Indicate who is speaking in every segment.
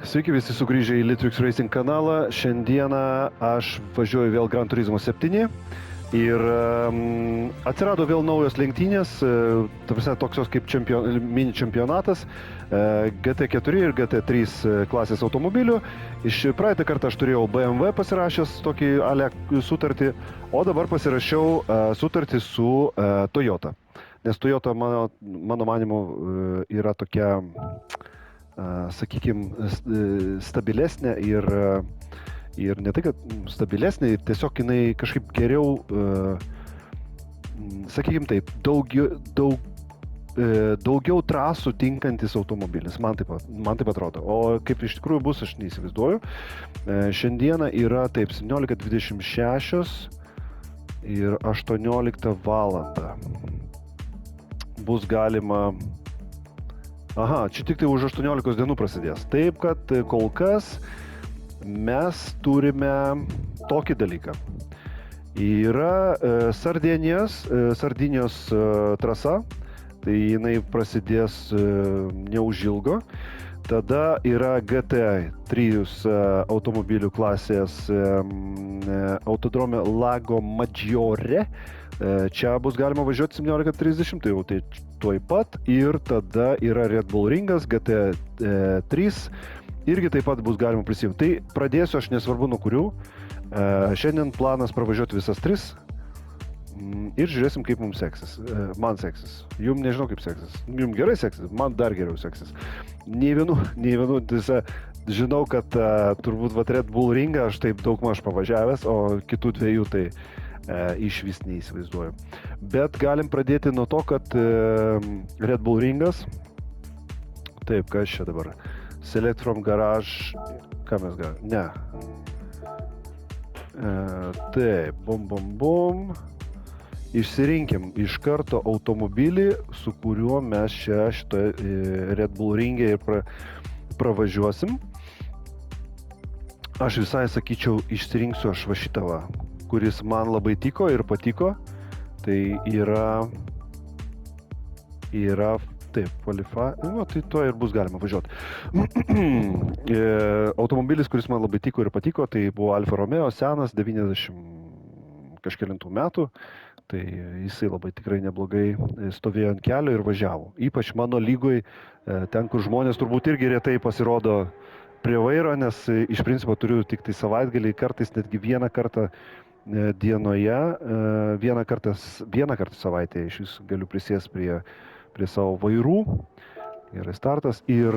Speaker 1: Sveiki visi sugrįžę į Litrix Racing kanalą. Šiandieną aš važiuoju vėl Gran Turismo 7 ir atsirado vėl naujos lenktynės, tokios kaip mini čempionatas GT4 ir GT3 klasės automobilių. Praeitą kartą aš turėjau BMW pasirašęs tokį sutartį, o dabar pasirašiau sutartį su Toyota. Nes Toyota mano manimu yra tokia, sakykime, stabilesnė ir ne tai, kad stabilesnė, tiesiog jinai kažkaip geriau, sakykime taip, daugiau trasų tinkantis automobilis, man taip atrodo. O kaip iš tikrųjų bus, aš neįsivaizduoju. Šiandieną yra taip 17:26 ir 18 valandą. Bus galima... Aha, čia tik tai už 18 dienų prasidės. Taip, kad kol kas mes turime tokį dalyką. Yra Sardinijos trasa, tai jinai prasidės neužilgo. Tada yra GT3 automobilių klasės autodrome Lago Maggiore. Čia bus galima važiuoti 17:30, tai jau tai tuoj pat. Ir tada yra Red Bull Ringas, GT3, irgi taip pat bus galima prisijungti. Tai pradėsiu aš nesvarbu nuo kurių. Šiandien planas pravažiuoti visas 3 ir žiūrėsim, kaip mums seksis. Man seksis. Jums nežinau, kaip seksis. Jums gerai seksis, man dar geriau seksis. Nei vienu, žinau, kad turbūt Red Bull Ringą aš taip daugmaž pavažiavęs, o kitų dviejų tai iš vis neįsivaizduoju. Bet galim pradėti nuo to, kad Red Bull Ringas, taip, kas čia dabar? Select from garage, ką mes galime? Ne. Taip, bum. Išsirinkim iš karto automobilį, su kuriuo mes šitoje Red Bull Ringe ir pravažiuosim. Aš visai sakyčiau, išsirinksiu aš va šitą va, kuris man labai tiko ir patiko. Tai yra taip, tai to ir bus galima važiuoti. Automobilis, kuris man labai tiko ir patiko, tai buvo Alfa Romeo, senas, 90 kažkelintų metų. Tai jisai labai tikrai neblogai stovėjo ant kelio ir važiavo. Ypač mano lygoj, ten, kur žmonės turbūt irgi retai pasirodo prie vairo, nes iš principo turiu tik tai savaitgalį, kartais netgi vieną kartą dienoje, vieną kartą savaitėje iš vis galiu prisės prie savo vairų. Gerai startas ir...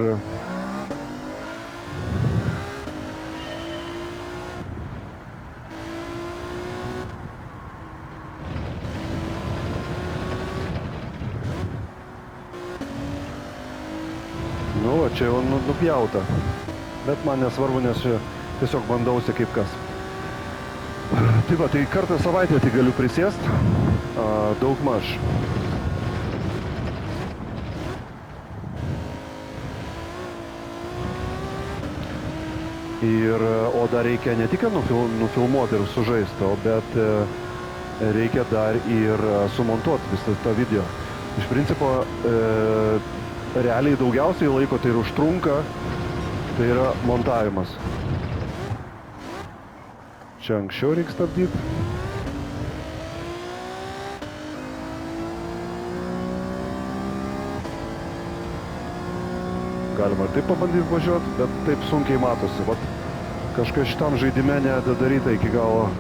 Speaker 1: Nu, čia jau nupjauta. Bet man nesvarbu, nes čia tiesiog bandausi kaip kas. Tai va, tai kartą savaitę tai galiu prisėst, daugmaž. O dar reikia ne tik nufilmuoti ir sužaisti, bet reikia dar ir sumontuoti visą tą video. Iš principo, realiai daugiausiai laiko tai ir užtrunka, tai yra montavimas. Čia anksčiau reikia stabdyti. Galima ir taip pabandyti važiuoti, bet taip sunkiai matosi. Vat kažkas šitam žaidime nedadaryta iki galo.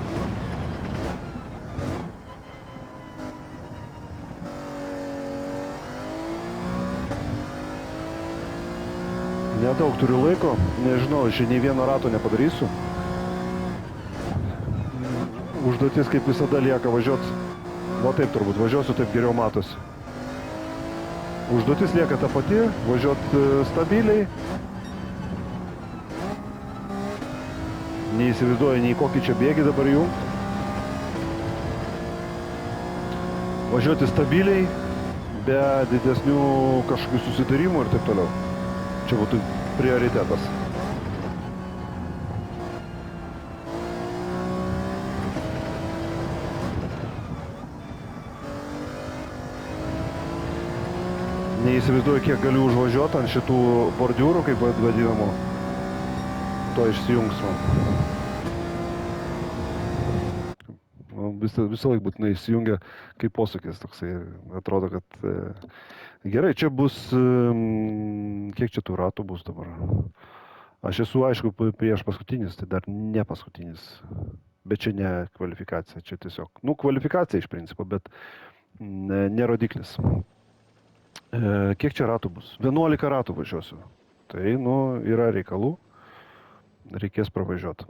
Speaker 1: Nedaug turiu laiko, nežinau, aš nei vieno rato nepadarysiu. Užduotis kaip visada lieka važiuoti, va taip turbūt, važiuosiu, taip geriau matosi. Užduotis lieka ta pati, važiuoti stabiliai. Neįsivaizduoju, nei kokį čia bėgį dabar jungti. Važiuoti stabiliai, be didesnių kažkokių susitarimų ir taip toliau. Čia būtų prioritetas. Neįsivaizduoju, kiek galiu užvažiuoti ant šitų bordiūrų, kaip vadinamų. to išsijungs man. Visą laiką būtinai įsijungia kaip posūkis toksai. Atrodo, kad gerai, čia bus, kiek čia tų ratų bus dabar? Aš esu, aišku, prieš paskutinis, tai dar ne paskutinis. Bet čia ne kvalifikacija, čia tiesiog, kvalifikacija iš principo, bet ne rodiklis. Kiek čia ratų bus? 11 ratų važiuosiu. Tai, yra reikalų. Reikės pravažiuoti.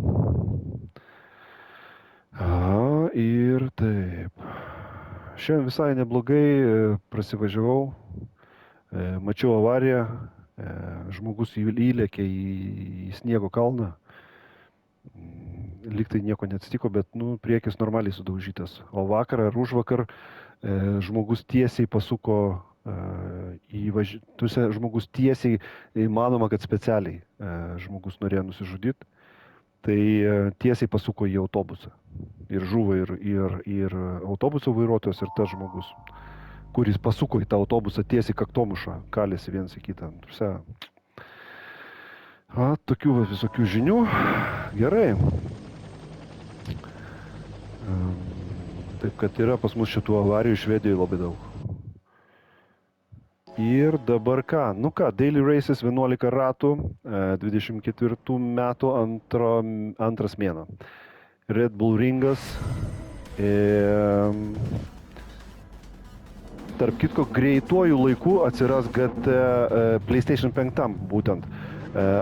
Speaker 1: Ir taip. Šiandien visai neblogai prasivažiavau. Mačiau avariją. Žmogus įlėkė į sniego kalną. Liktai nieko neatsitiko, bet, priekis normaliai sudaužytas. O vakar ar užvakar žmogus tiesiai pasuko žmogus tiesiai, manoma, kad specialiai žmogus norėjo nusižudyti, tai tiesiai pasuko į autobusą. Ir žuvo ir autobuso vairuotojas, ir tas žmogus, kuris pasuko į tą autobusą tiesiai kaktomušą, kalėsi vienas į kitą. Tokių visokių žinių. Gerai. Taip, kad yra pas mus šitų avarijų Švedijoje labai daug. Ir dabar ką? Daily Races 11 ratų, 24 metų antras mėnuo. Red Bull ringas. Tarp kitko, greituoju laiku atsiras GT PlayStation 5 būtent.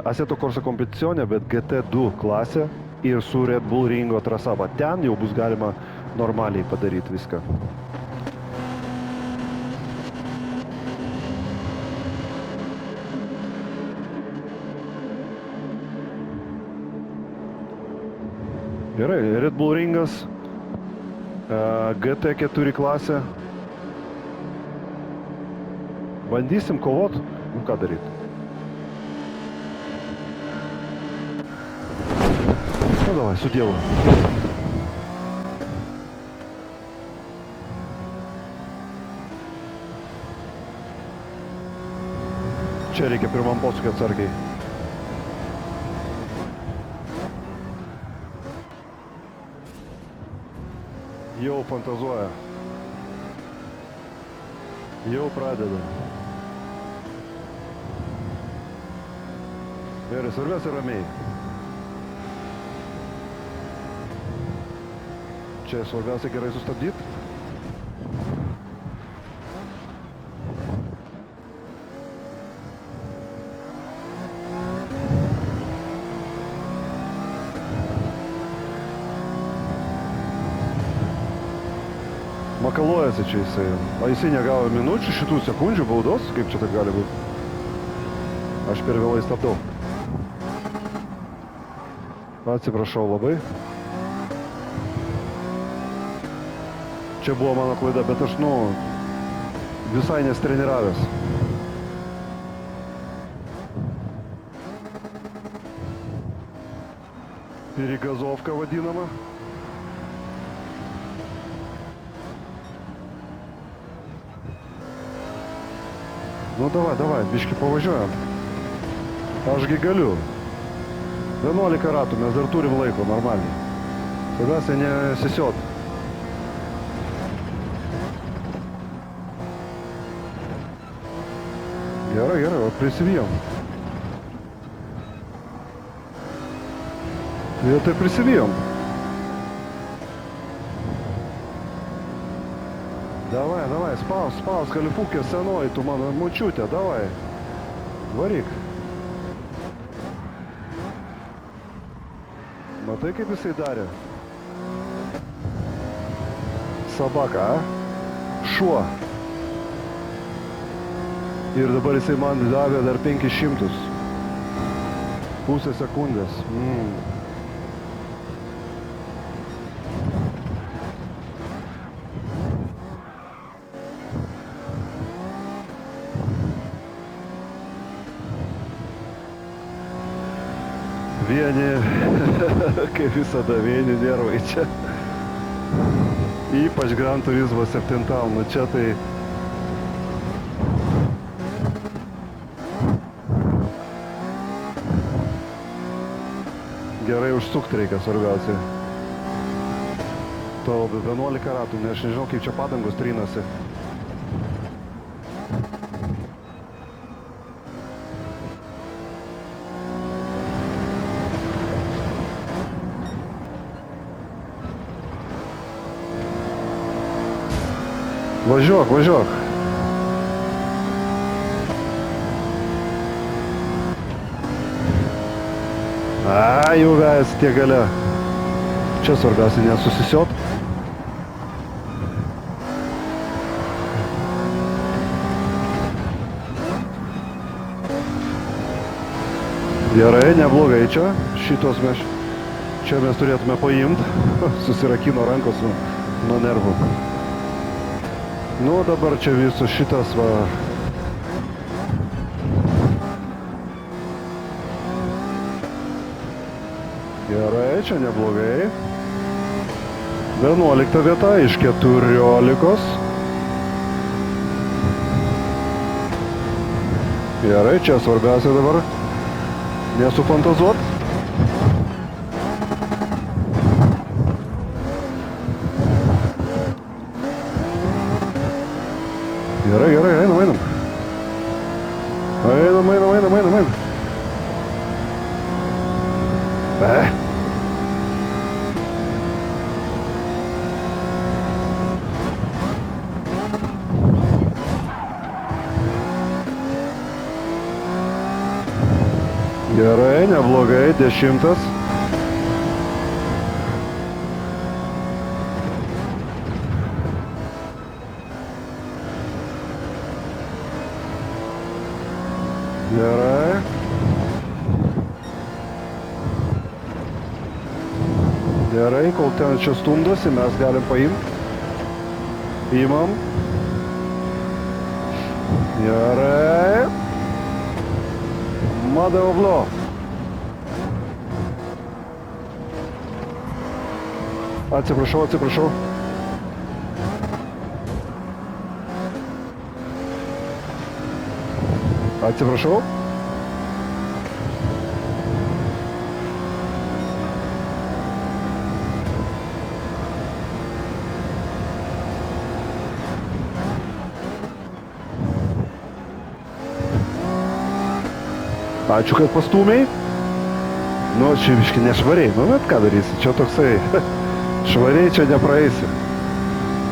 Speaker 1: Assetto Corsa kompeticionė, bet GT2 klasė ir su Red Bull ringo trasa. Ten jau bus galima normaliai padaryti viską. Gerai, Red Bull ringas, GT4 klasė. Bandysim kovot, ką daryti. Davai, su Dievu. Čia reikia pirmam posūkį atsargiai. Jau fantazuoja. Jau pradeda. Gerai, svarbiausia ramiai. Čia svarbiausia gerai sustabdyti. Makaluojasi čia jisai. O jisai negavo minučių, šitų sekundžių baudos? Kaip čia taip gali būti? Aš per vėlai stabdau. Atsiprašau labai. Čia buvo mano klaida, bet aš, visai nestreniravęs. Perigazovka vadinama. Davai, biškį pavažiuojam. Ašgi galiu. 11 ratų, mes dar turim laiko normaliai. Svarbiausia nesisiot. Gerai, prisivijom. Tai prisivijom. Davai, spaus, kalifukė senoji, tu mano mučiutė, davai. Varyk. Matai, kaip jisai darė? Sabaka, Šuo. Ir dabar jisai man davė dar 500. Pusę sekundės. Vieni, kaip visada, vieni nervai čia. Ypač Gran Turismo 7. Čia tai... Gerai užsukti reikia svarbiausiai. To 11 ratų, nes aš nežinau, kaip čia padangos trynasi. Važiuok, važiuok. Jau vejasi tie gale. Čia svarbiausia nesusisiot. Gerai, neblogai čia. Šitos čia mes turėtume paimti. Susirakino rankos nuo nervų. Nu, dabar čia visus šitas va. Gerai, čia neblogai. 11 vieta iš 14. Gerai, čia svarbiausia dabar nesufantazuot. Gerai, gerai, einam. Einam. Gerai, neblogai, 10. Gerai. Gerai, kol ten čia stumdosi, mes galim paimti. Imam. Gerai. Madovlo. Atsiprašau. Atsiprašau. Ačiū, kad pastūmiai. Nu, čia biški nešvariai. Nu, bet ką darysi? Čia toksai. Švariai čia nepraeisi.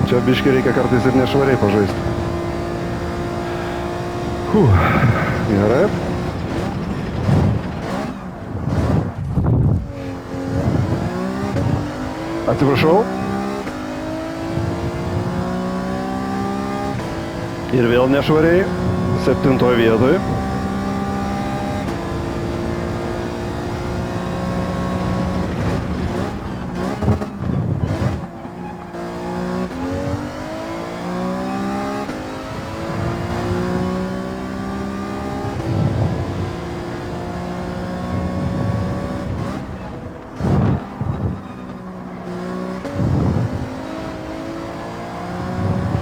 Speaker 1: Čia biški reikia kartais ir nešvariai pažaisti. Gerai. Atsiprašau. Ir vėl nešvariai. 7 vietoj.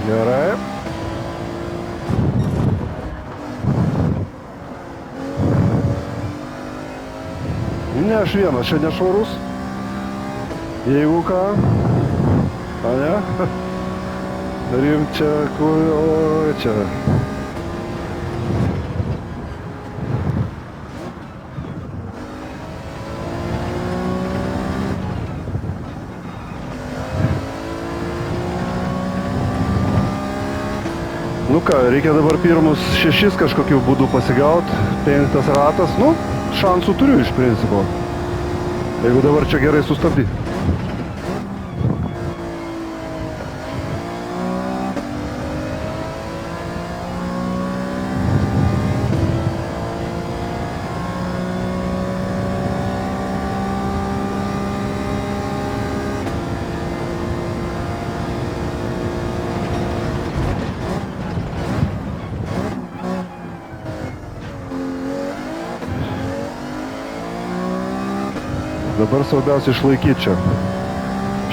Speaker 1: Gerai. Ne, aš vienas čia nešvarus. Jeigu ką. A ne? Rimčia, o čia. Nu ką, reikia dabar pirmus 6 kažkokiu būdu pasigaut, 5 ratas, nu, šansų turiu iš principo, jeigu dabar čia gerai sustabdy. Dabar svarbiausia išlaikyti čia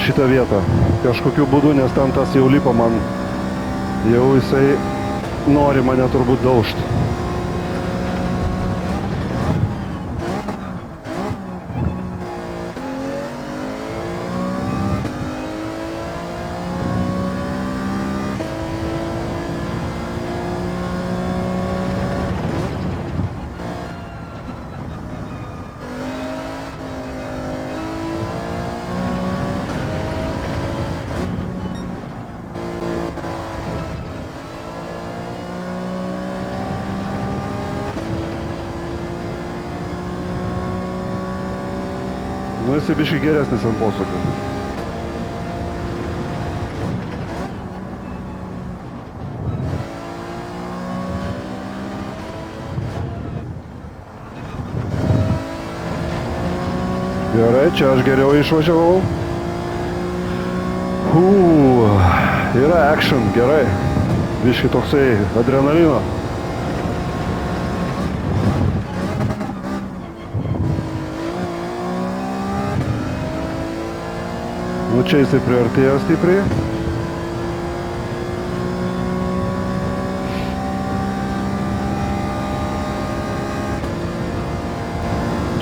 Speaker 1: šitą vietą kažkokiu būdu, nes ten tas jau lipo man, jau jisai nori mane turbūt daužti. Nu, jisai biškai geresnis ant posūkio. Gerai, čia aš geriau išvažiavau. Yra action, gerai. Biškai toksai adrenalino. Nu, čia jisai priartėjo stipriai.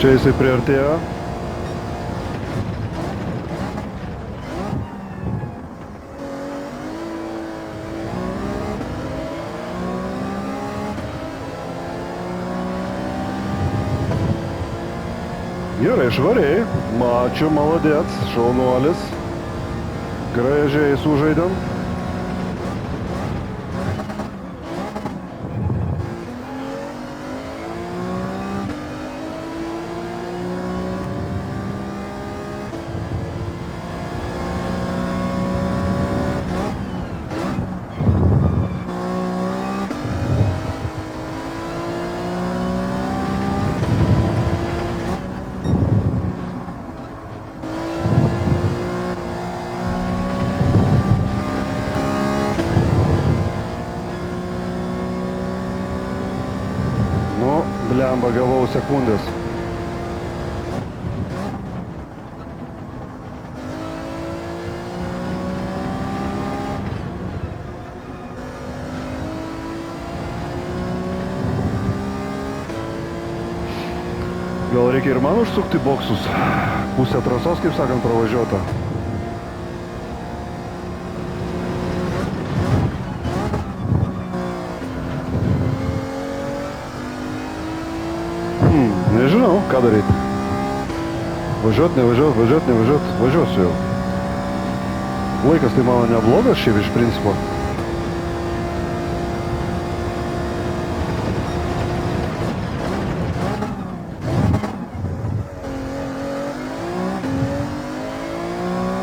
Speaker 1: Čia jisai priartėjo. Gerai, švariai. Mačiu, maladėts, šaunuolis. Gražiai sužaidėm. Blemba, gavau sekundės. Gal reikia ir man užsukti boksus? Pusę trasos, kaip sakant, pravažiuota. Nežinau, ką daryti. Važiuot, nevažiuot, važiuot, nevažiuot. Važiuosiu jau. Laikas tai mano neblogas šiaip iš principo.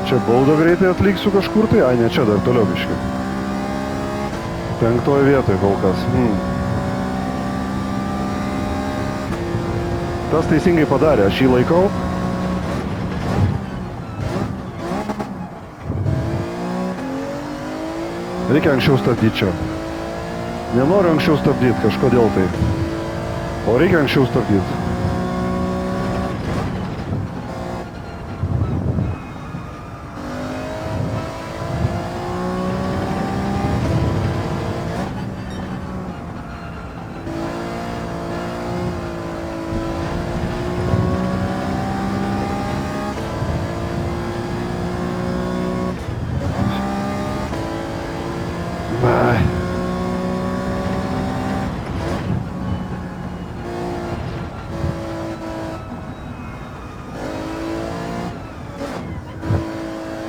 Speaker 1: Čia baudą greitai atliksiu kažkur tai. Ai, ne, čia dar toliau biškai. 5 vietoje kol kas. Tas teisingai padarė, aš jį laikau. Reikia anksčiau stabdyti čia. Nenoriu anksčiau stabdyti, kažkodėl tai. O reikia anksčiau stabdyti.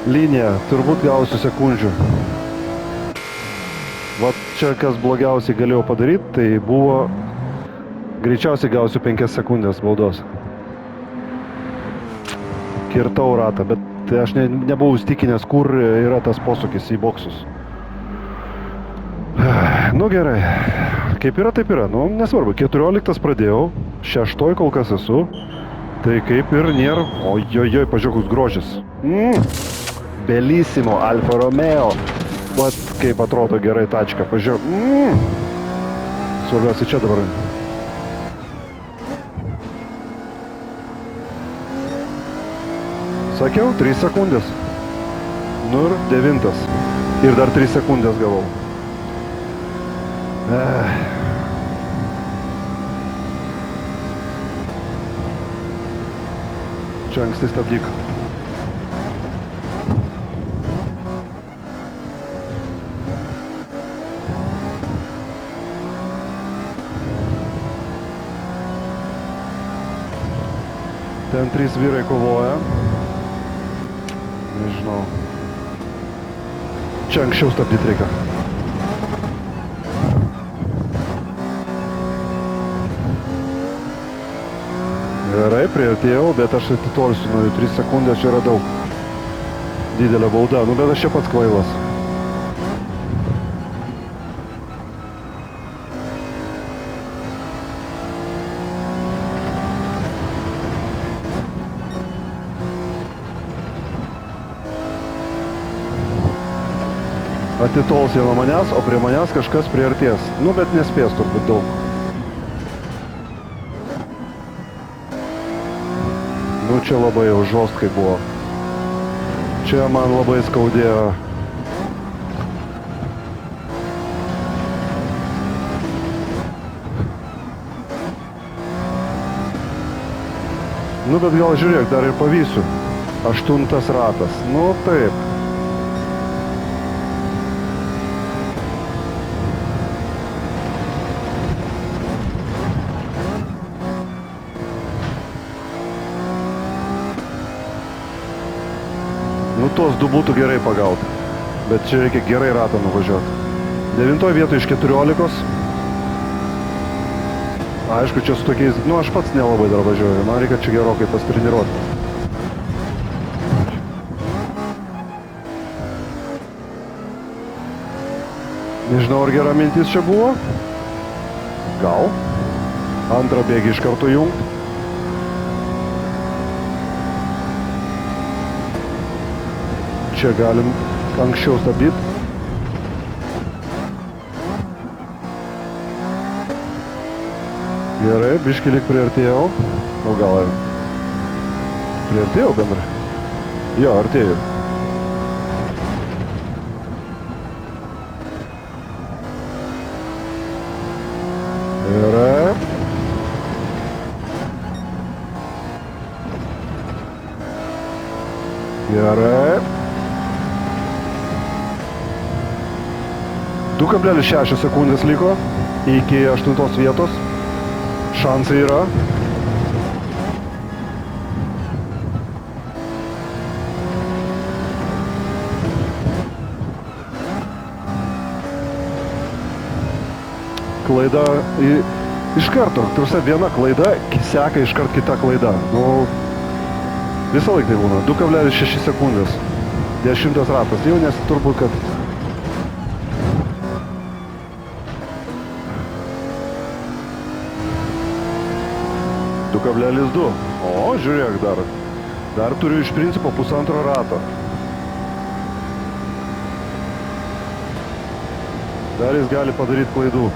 Speaker 1: Linija, turbūt gausiu sekundžių. Va čia kas blogiausiai galėjau padaryti, tai buvo greičiausiai gausiu 5 sekundės baudos. Kirtau ratą, bet aš nebuvau įstikinęs, kur yra tas posūkis į boksus. Nu gerai, kaip yra, taip yra. Nu, nesvarbu, 14 pradėjau, 6 kol kas esu. Tai kaip ir nėra. Ojojoj, pažiūrėk, koks grožis. Bellissimo, Alfa Romeo. Vat kaip atrodo gerai tačka, pažiūrėk. Svarbiausia čia dabar. Sakiau, 3 sekundės. Nu ir 9. Ir dar 3 sekundės gavau. Čia anksti stabdyk. Ten 3 vyrai kovoja. Nežinau. Čia anksčiau stabdyti reikia. Gerai, priartėjau, bet aš atitolsiu nuo jų 3 sekundės, čia yra daug. Didelė bauda, nu bet aš čia pats kvailas. Atitols jie nuo manęs, o prie manęs kažkas priartės. Nu, bet nespės turbūt daug. Nu, čia labai jau žostkai buvo. Čia man labai skaudėjo. Nu, bet gal žiūrėk, dar ir pavysiu. 8 ratas. Nu, taip. Nu, tos du būtų gerai pagauti, bet čia reikia gerai ratą nuvažiuoti. 9 vietoj iš 14. Aišku, čia su tokiais, nu, aš pats nelabai dar važiuoju, man reikia čia gerokai pastreniruoti. Nežinau, ar gera mintis čia buvo? Gal. Antrą bėgį iš karto jungti. Čia galim anksčiau stabdyti. Gerai, biškį lyg priartėjau. O gal priartėjau bendrai? Jo, artėjau. Gerai. Gerai. 2,6 sekundės liko iki 8 vietos. Šansai yra. Klaida iš karto. Turse viena klaida seka iškart kita klaida. Nu, visą laiką tai būna. 2,6 sekundės. 10 ratas. Jau nes turbūt, kad 2,2. O, žiūrėk dar. Dar turiu iš principo 1,5 rato. Dar jis gali padaryti klaidų.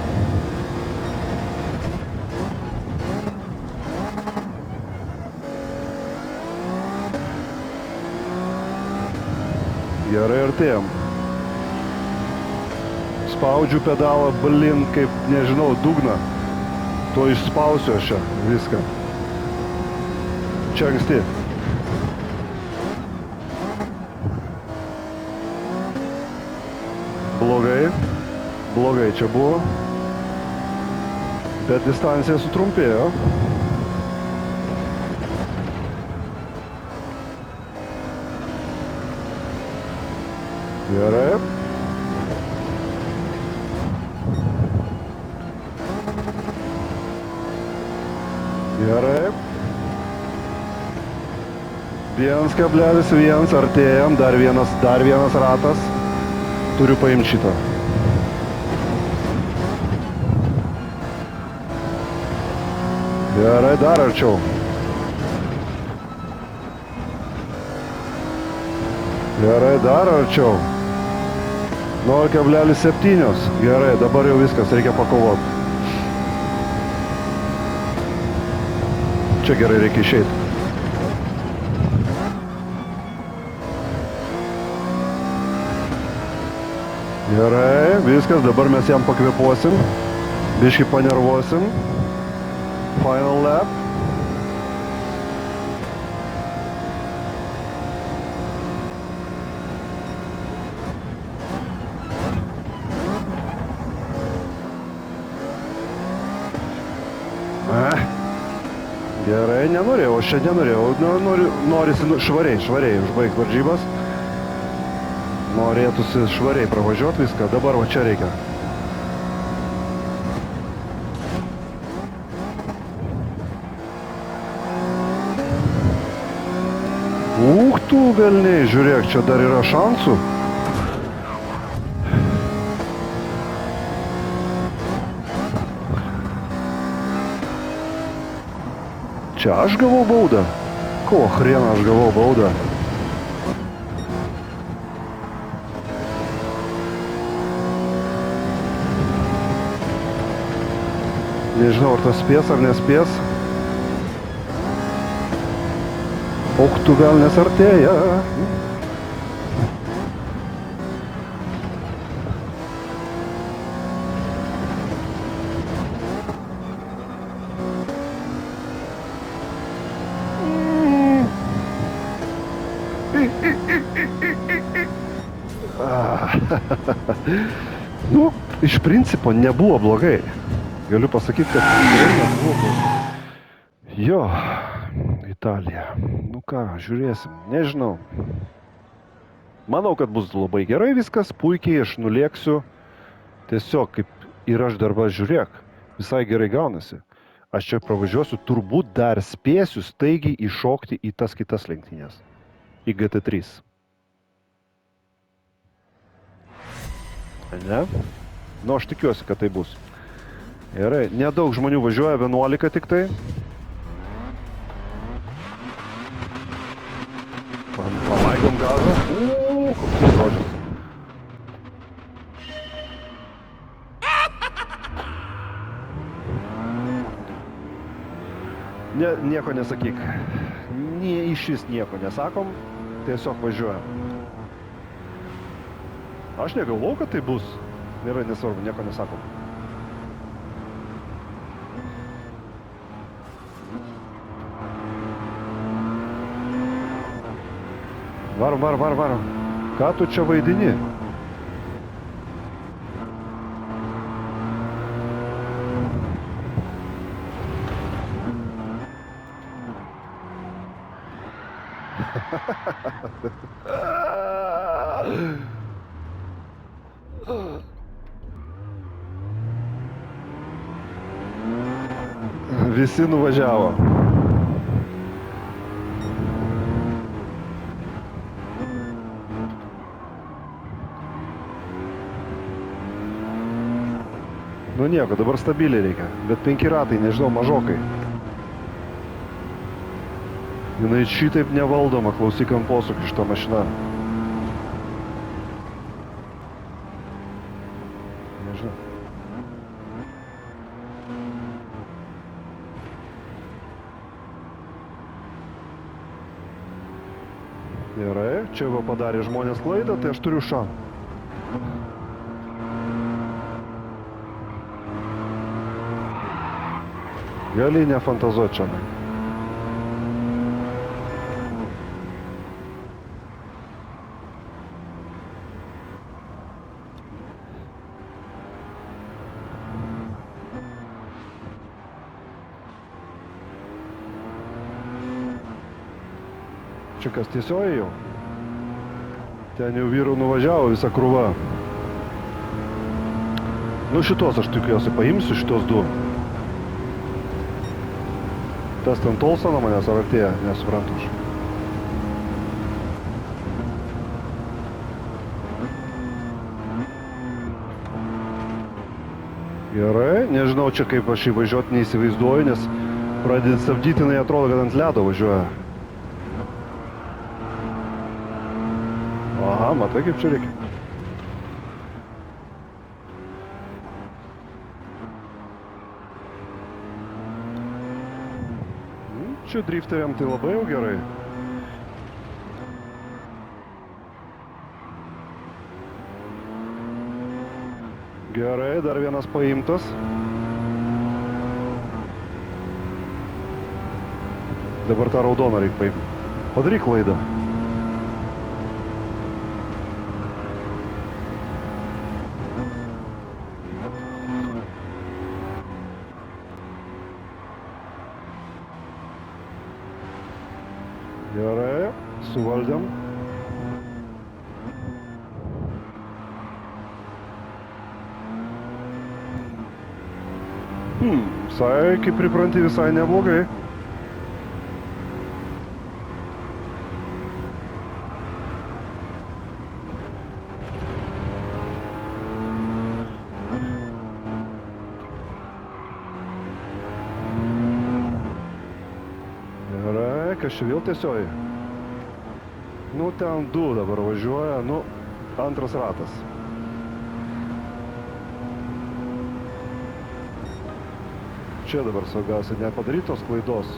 Speaker 1: Gerai, artėjom. Spaudžiu pedalą, blin, kaip, nežinau, dugną. To išspausiu aš čia viską. Čia anksti. Blogai. Blogai čia buvo. Bet distancija sutrumpėjo. Gerai. Gerai. 1,1 artėjam, dar vienas ratas. Turiu paimti šitą. Gerai, dar arčiau. Gerai, dar arčiau. 0,7. Gerai, dabar jau viskas, reikia pakovoti. Čia gerai reikia išeiti. Gerai, viskas, dabar mes jam pakvėpuosim. Biškį panervuosim. Final lap. Gerai, nenorėjau, aš čia nenorėjau. Norisi švariai užbaigti varžybas. Norėtųsi švariai pravažiuoti viską. Dabar va čia reikia. tu velniai, žiūrėk, čia dar yra šansų. Čia aš gavau baudą? Ko hrena aš gavau baudą? Nežinau, ar tas spės ar nespės. Ok, tu velnias artėja. Nu, iš principo nebuvo blogai. Galiu pasakyti, kad nebuvo blogai. Jo, Italija. Nu ką, žiūrėsim. Nežinau. Manau, kad bus labai gerai viskas, puikiai aš nulėksiu. Tiesiog, kaip ir aš darbą žiūrėk, visai gerai gaunasi. Aš čia pravažiuosiu, turbūt dar spėsiu staigiai įšokti į tas kitas lenktynės. Į GT3. Ne? Nu, aš tikiuosi, kad tai bus. Gerai, nedaug žmonių važiuoja, 11 tik tai. Palaigom gazą. Koks žodžius. Nieko nesakyk. Išvis nieko nesakom, tiesiog važiuojam. Aš negalvau, kad tai bus. Nėra nesvarbu, nieko nesakom. Varom. Ką tu čia vaidini? Visi nuvažiavo. Nu nieko, dabar stabiliai reikia, bet 5 ratai, nežinau, mažokai. Jinai šitaip nevaldoma, klausyk ant posūkį šitą mašiną. Nežinau. Gerai, čia va padarė žmonės klaidą, tai aš turiu šansą. Gali nefantazuoti čia. Čia kas tiesioji jau? Ten jau vyrų nuvažiavo visą krūvą. Nu šitos aš tikiuosi paimsiu, šitos du. Tas ten tolsta nuo manęs ar artėja, nesuprantu aš. Gerai, nežinau čia kaip aš įvažiuoti neįsivaizduoju, nes pradėt stabdyti, jinai atrodo, kad ant ledo važiuoja. Aha, matai kaip čia reikia. Čia drifteriam tai labai jau gerai. Gerai, dar vienas paimtas. Dabar tą raudoną reikia paimti. Padaryk klaidą. Gerai, suvaldėm. Visai, kaip pripranti, visai neblogai. kas čia vėl tiesioji? Nu, ten 2 dabar važiuoja, nu, antras ratas. Čia dabar svarbiausia nepadarytos klaidos.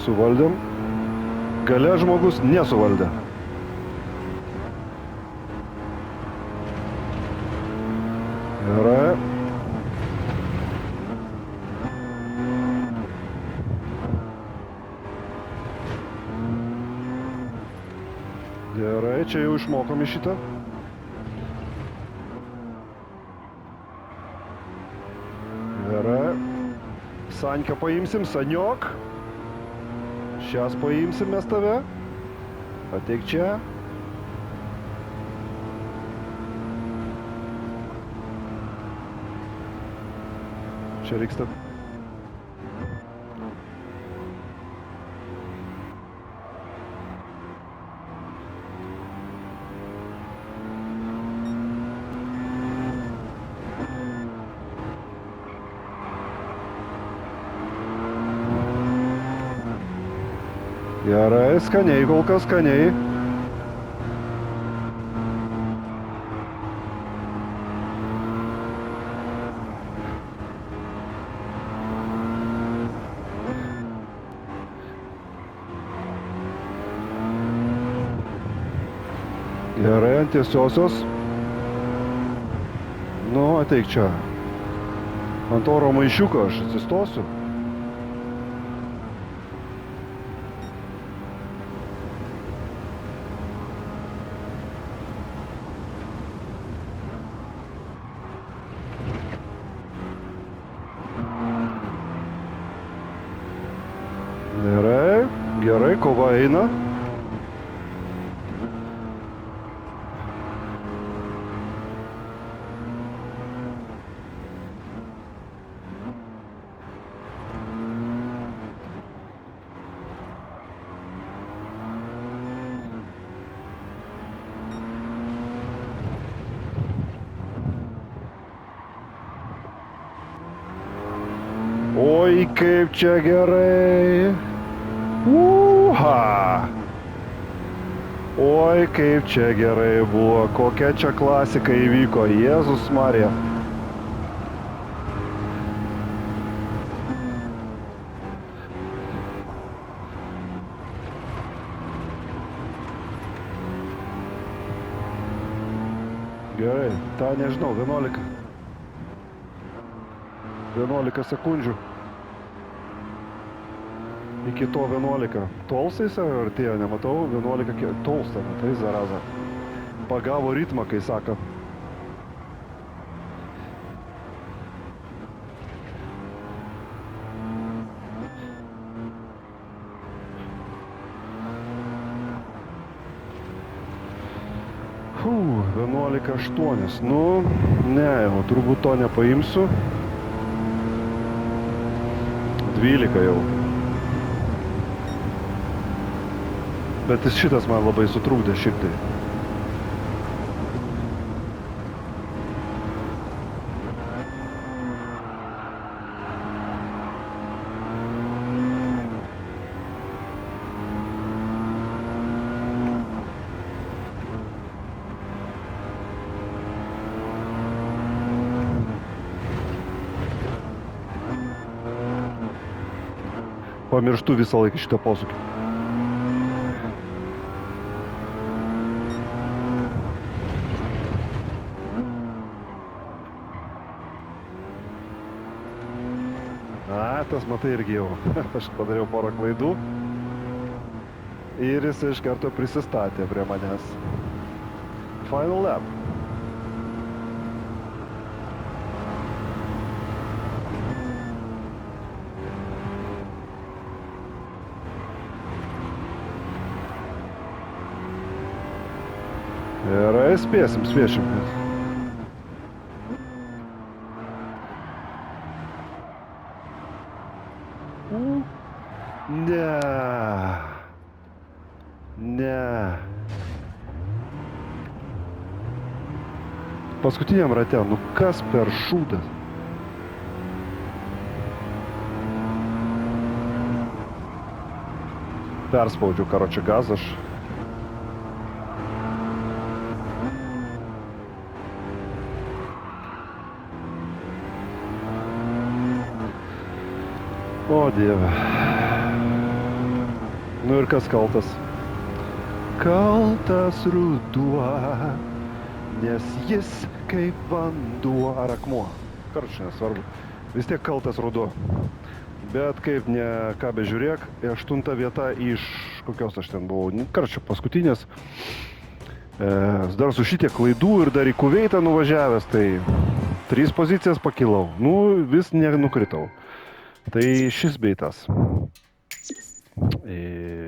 Speaker 1: Suvaldėm. Gale žmogus nesuvaldė. Gerai. Gerai, čia jau išmokom iš šitą. Gerai. Sankę paimsim, Saniok. Šias paimsim mes tave. Ateik čia. Čia reiks tad. Gerai, skaniai, kol kas skaniai. Gerai, ant tiesiosios. Nu, ateik čia. Ant oro maišiuko aš atsistosiu. Gerai, gerai, kova eina. Oi, kaip čia gerai. Uha. Oi, kaip čia gerai buvo. Kokia čia klasika įvyko. Jėzus Marija. Gerai, tą nežinau, 11 sekundžių. Iki to 11. Tolsta jis ar artėja, nematau, 11 tolsta, tai zaraza. Pagavo ritmą, kai sako. Fuu, 11.8. Nu, ne, jau turbūt to nepaimsiu. 12 jau. Bet šitas man labai sutrūkdė šiek tiek. Pamirštu visą laiką šitą posūkį. Tas matai irgi jau. Aš padariau porą klaidų. Ir jis iš karto prisistatė prie manęs. Final lap. Gerai, spėsim. Ne. paskutiniam rate, nu kas per šūdas? Perspaudžiu, karočią gazą aš. O Dieve. Nu ir kas kaltas? Kaltas ruduo, nes jis kaip vanduo ar akmuo. Karočią, nesvarbu. Vis tiek kaltas ruduo. Bet kaip ne ką bežiūrėk, 8 vieta iš kokios aš ten buvau. Karočią, paskutinės. Dar su šitiek klaidų ir dar į Kuveitą nuvažiavęs, tai 3 pozicijas pakilau. Nu, vis nenukritau. Tai šis beitas.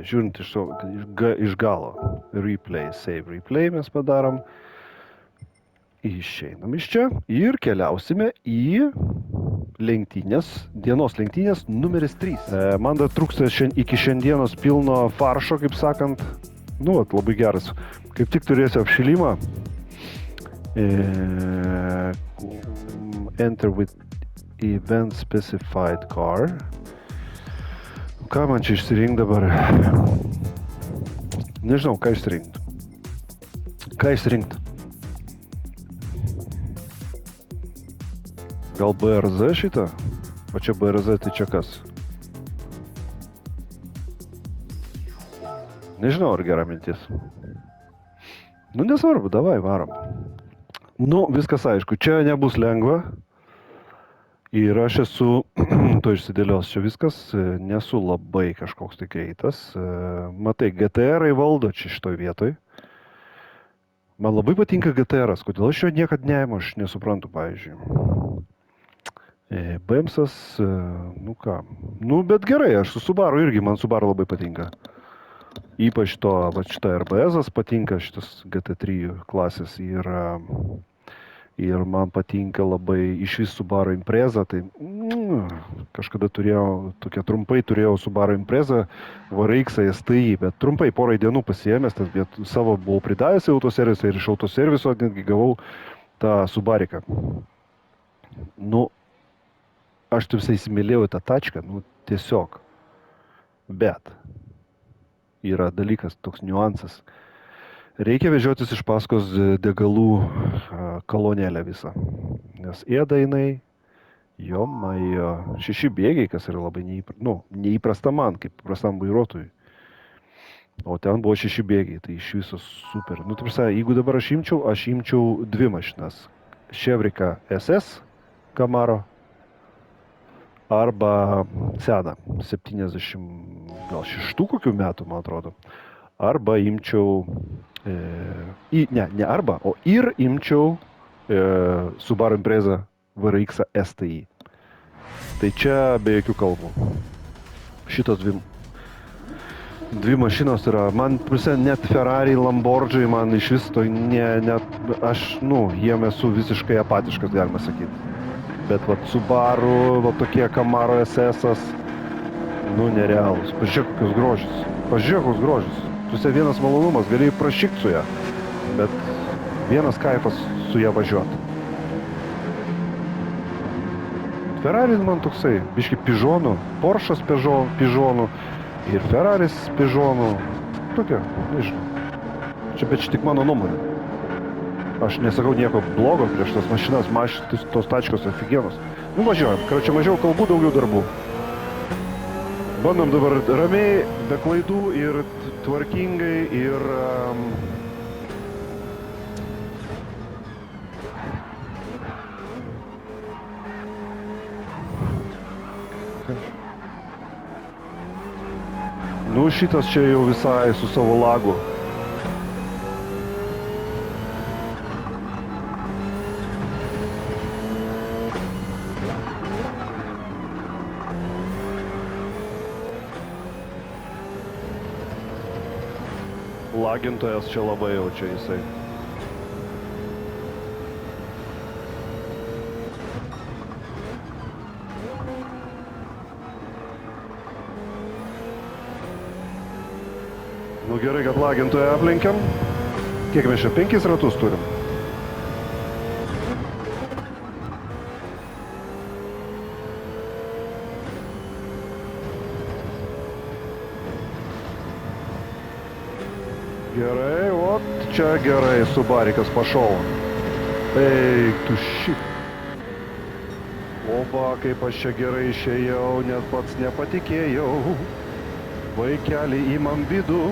Speaker 1: Žiūrint iš galo. Replay, save replay mes padarom. Išeinam iš čia ir keliausime į lenktynės, dienos lenktynės numeris 3. Man dar trūksta iki šiandienos pilno faršo, kaip sakant. Nu, labai geras. Kaip tik turėsiu apšilimą. Enter with event specified car. Ką man čia išsirinkti dabar? Nežinau, ką išsirinkti. Ką išsirinkti? Gal BRZ šitą? O čia BRZ, tai čia kas? Nežinau, ar gera mintis. Nu, nesvarbu, davai, varom. Nu, viskas aišku, čia nebus lengva. Ir aš esu, to išsidėlios čia viskas, nesu labai kažkoks tai greitas. Matai, GTR-ai valdo čia šitoj vietoj. Man labai patinka GTR-as, kodėl aš jo niekad neimu, aš nesuprantu, pavyzdžiui. BMS-as, nu ką, nu bet gerai, aš su Subaru irgi, man Subaru labai patinka. Ypač to, va šitą RBS-as patinka, šitas GT3 klasės ir man patinka labai iš vis Subaru Impreza, tai kažkada tokia trumpai turėjau Subaru Impreza, VRX STI, bet trumpai porai dienų pasiėmęs, bet savo buvau pridavęs į autoservisą ir iš autoserviso netgi gavau tą Subariką. Nu, aš taip įsimylėjau tą tačką, nu tiesiog, bet yra dalykas, toks niuansas. Reikia vežiotis iš paskos degalų kolonėlę visą, nes ėda jinai, jomajo, 6 bėgiai, kas yra labai neįprasta man, kaip paprastam vairuotojui. O ten buvo 6 bėgiai, tai iš viso super. Nu, taip sakė, jeigu dabar aš imčiau 2 mašinas. Chevrica SS Camaro arba seną, 76 kokių metų, man atrodo. Arba imčiau, imčiau Subaru Impreza VRX STI. Tai čia be jokių kalbų. Šitos dvi mašinos yra, man pusė net Ferrari, Lamborghini, man iš vis to aš, jiem esu visiškai apatiškas, galima sakyti. Bet vat Subaru, vat tokie Camaro SS-as, nerealus. Pažiūrėk, kokius grožius. Tuose vienas malonumas, galėjai prašykti su ją, bet vienas kaifas su ją važiuoti. Ferrari man toksai, biški Pižonų, Porsche'as Pižonų ir Ferraris Pižonų. Tokia, nežinau. Bet čia tik mano nuomonė. Aš nesakau nieko blogo prieš tas mašinas, tos tačkos aфиgenos. Važiuojam, karočią mažiau kalbų, daugiau darbų. Bandom dabar ramiai, be klaidų ir tvarkingai ir... šitas čia jau visai su savo lagu. Lagintojas čia labai jaučia jisai. Gerai, kad lagintoją aplenkiam. Kiek mes čia 5 ratus turim? Gerai, ot, čia gerai, Subarikas pašau. Eik, tu šit. Oba, kaip aš čia gerai išėjau, net pats nepatikėjau. Vaikelį imam vidų.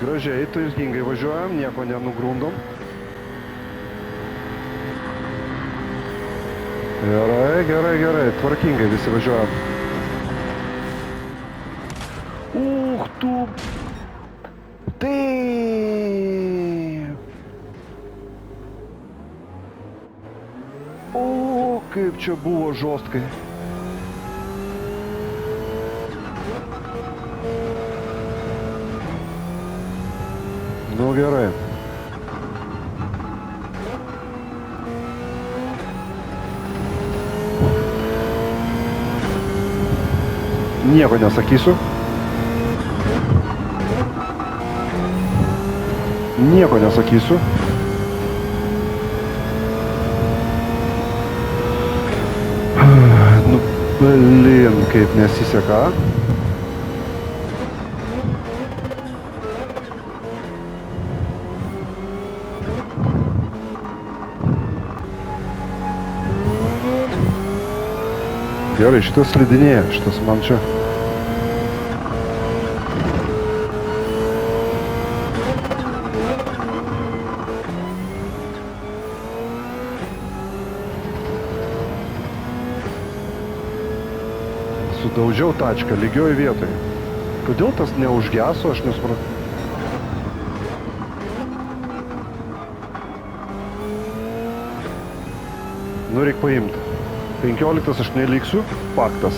Speaker 1: Gražiai, tvarkingai važiuojam, nieko nenugrundom. Gerai, gerai, gerai, tvarkingai visi važiuojam. Tu... Taip. O, kaip čia buvo žostkai. Nu gerai. Nieko nesakysiu. Nieko nesakysiu. Nu, blin, kaip nesiseka. Gerai, šitas slidinėja, šitas man čia. Sudaužiau tačką lygioj vietoj. Kodėl tas neužgeso, aš nesupratau. Nu, reik paimti. 15 aš neliksiu, faktas.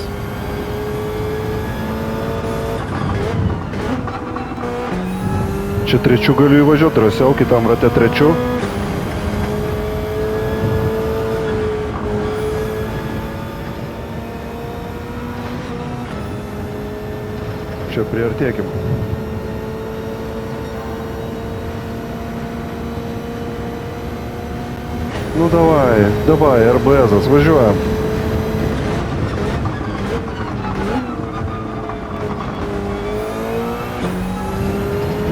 Speaker 1: Čia trečiu galiu įvažiuoti, drąsiau, kitam rate trečiu. Čia priartėkim. Nu davai, RBS-as, važiuojam.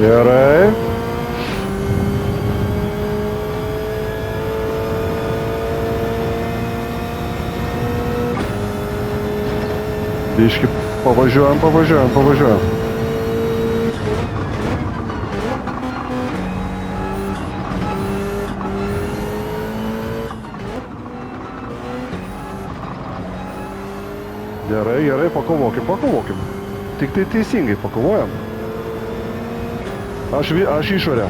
Speaker 1: Gerai. Biški pavažiuojam. Gerai, pakovokim. Tik tai teisingai pakovojam. Aš išorę.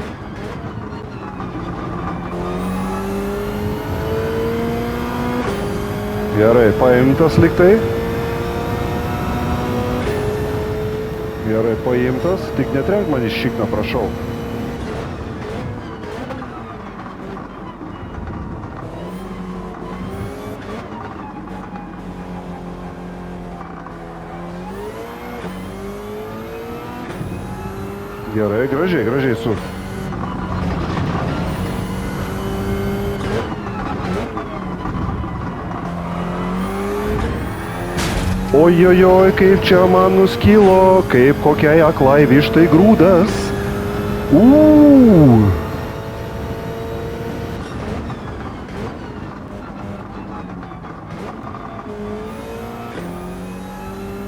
Speaker 1: Gerai, paimtas liktai. Gerai, paimtas. Tik netrenk man iš šikną, prašau. Gerai, gražiai su. Ojojoj, kaip čia man nuskilo, kaip kokiai aklai vištai grūdas.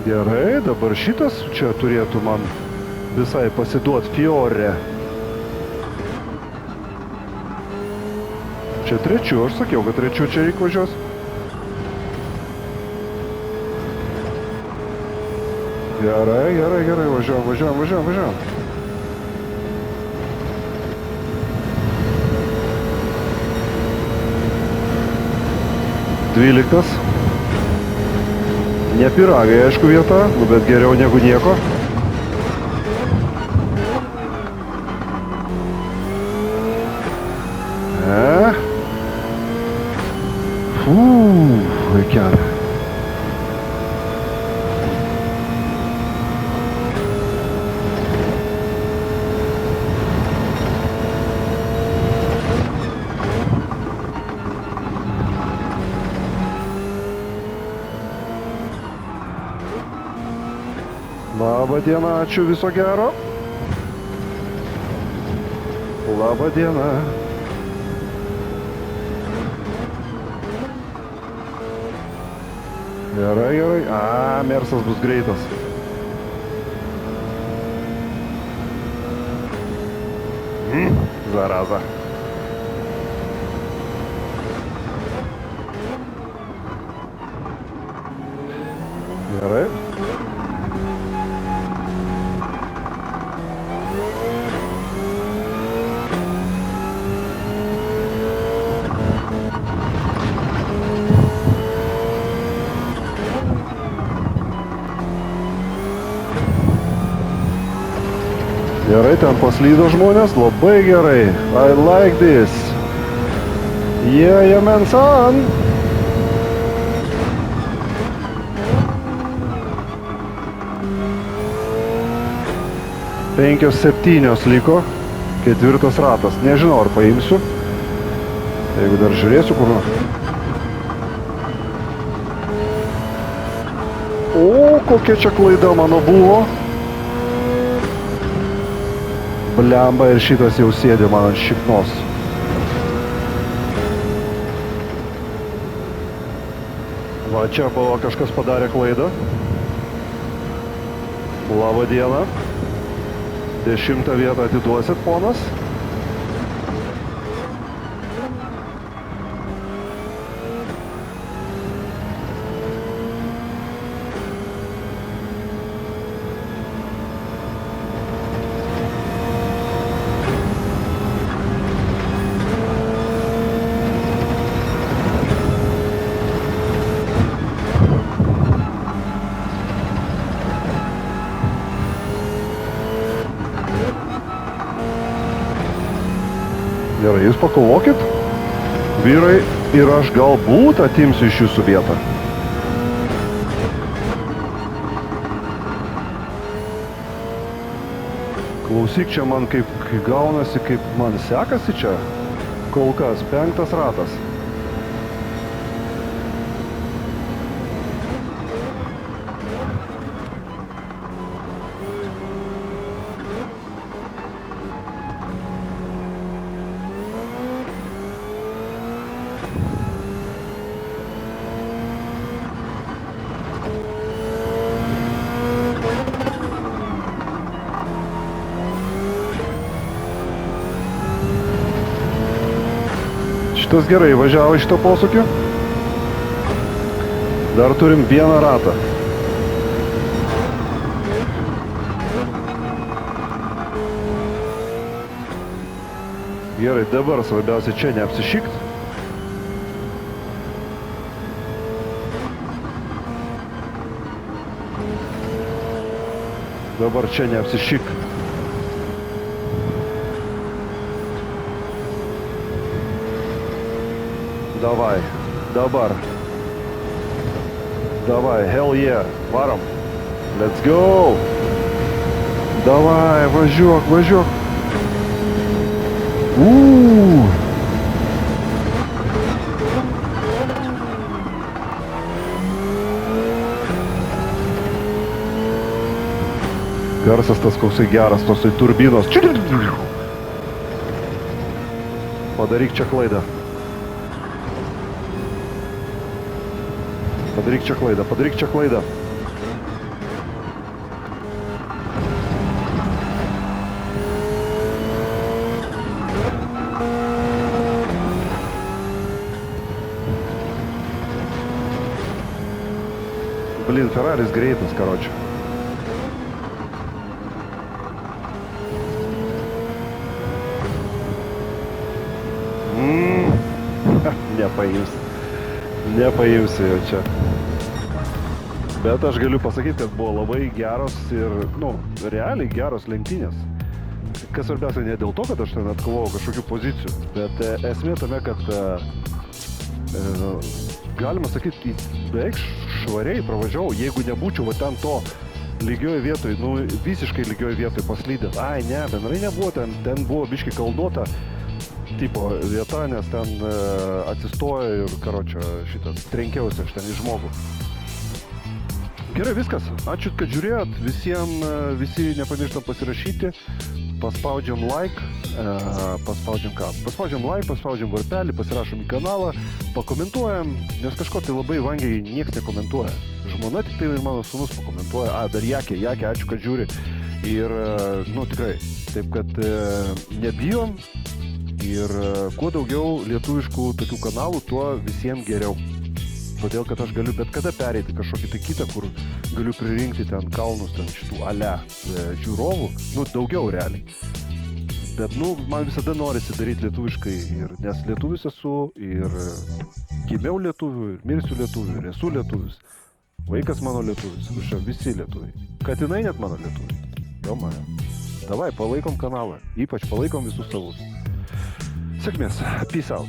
Speaker 1: Gerai, dabar šitas čia turėtų man visai pasiduot Fiore. Čia trečiu, aš sakiau, kad trečiu čia reik važiuos. Gerai, važiuojam. 12. Ne pyragai, aišku, vieta, bet geriau negu nieko. Vaikelė. Labą dieną, ačiū, viso gero. Labą dieną. Gerai, gerai. Mersas bus greitas. Zaraza. Gerai. Gerai, ten paslydo žmonės, labai gerai. I like this. Yeah, man, son. Penkios 7 liko, 4 ratas. Nežinau, ar paimsiu. Jeigu dar žiūrėsiu, kur. O, kokia čia klaida mano buvo. Blemba, ir šitas jau sėdė man ant šiknos. Va, čia buvo kažkas padarė klaidą. Labą dieną. 10 vietą atiduosit, ponas? Gerai, jūs pakovokit, vyrai, ir aš galbūt atimsiu iš jūsų vietą. Klausyk, čia man kaip gaunasi, kaip man sekasi čia. Kol kas, 5 ratas. Šitas gerai važiavo šito posūkį. Dar turim 1 ratą. Gerai, dabar svarbiausia čia neapsišikt. Dabar čia neapsišik. Давай, dabar. Давай, hell yeah, varom. Let's go. Давай, važiuok, važiuok. Garsas tas koksai geras, tosai turbinos. Padaryk čia klaidą. Padaryk čia klaidą, padaryk čia klaidą. Блин, Феррарис грейтас, короче. Nepaimsiu jau čia. Bet aš galiu pasakyti, kad buvo labai geros ir, realiai geros lenktynės. Kas svarbiausia, ne dėl to, kad aš ten atkovojau kažkokių pozicijų, bet esmė tame, kad galima sakyti, beveik švariai pravažiavau, jeigu nebūčiau va ten to lygioj vietoj, visiškai lygioj vietoj paslydęs. Ai, ne, bendrai nebuvo, ten buvo biški kalnuota tipo vieta, nes ten atsistojo ir, karočio, šitas, trenkiausi aš ten į žmogų. Gerai, viskas. Ačiū, kad žiūrėjot. Visi nepamirštam pasirašyti. Paspaudžiam like, paspaudžiam like, paspaudžiam varpelį, pasirašom į kanalą, pakomentuojam, nes kažko tai labai vangiai nieks nekomentuoja. Žmona tik tai ir mano sūnus pakomentuoja, dar Jakė, ačiū, kad žiūri. Ir, tikrai, taip kad nebijom ir kuo daugiau lietuviškų tokių kanalų, tuo visiems geriau. Todėl, kad aš galiu bet kada pereiti kažkokį tai kitą, kur galiu pririnkti ten kalnus, ten šitų žiūrovų, daugiau realiai. Bet, man visada norisi daryti lietuviškai, nes lietuvis esu, ir gimiau lietuvių, ir mirsiu lietuvių, ir esu lietuvis. Vaikas mano lietuvis, visi lietuviai. Katinai net mano lietuviai. Jo mane. Davai, palaikom kanalą, ypač palaikom visus savus. Sėkmės, peace out.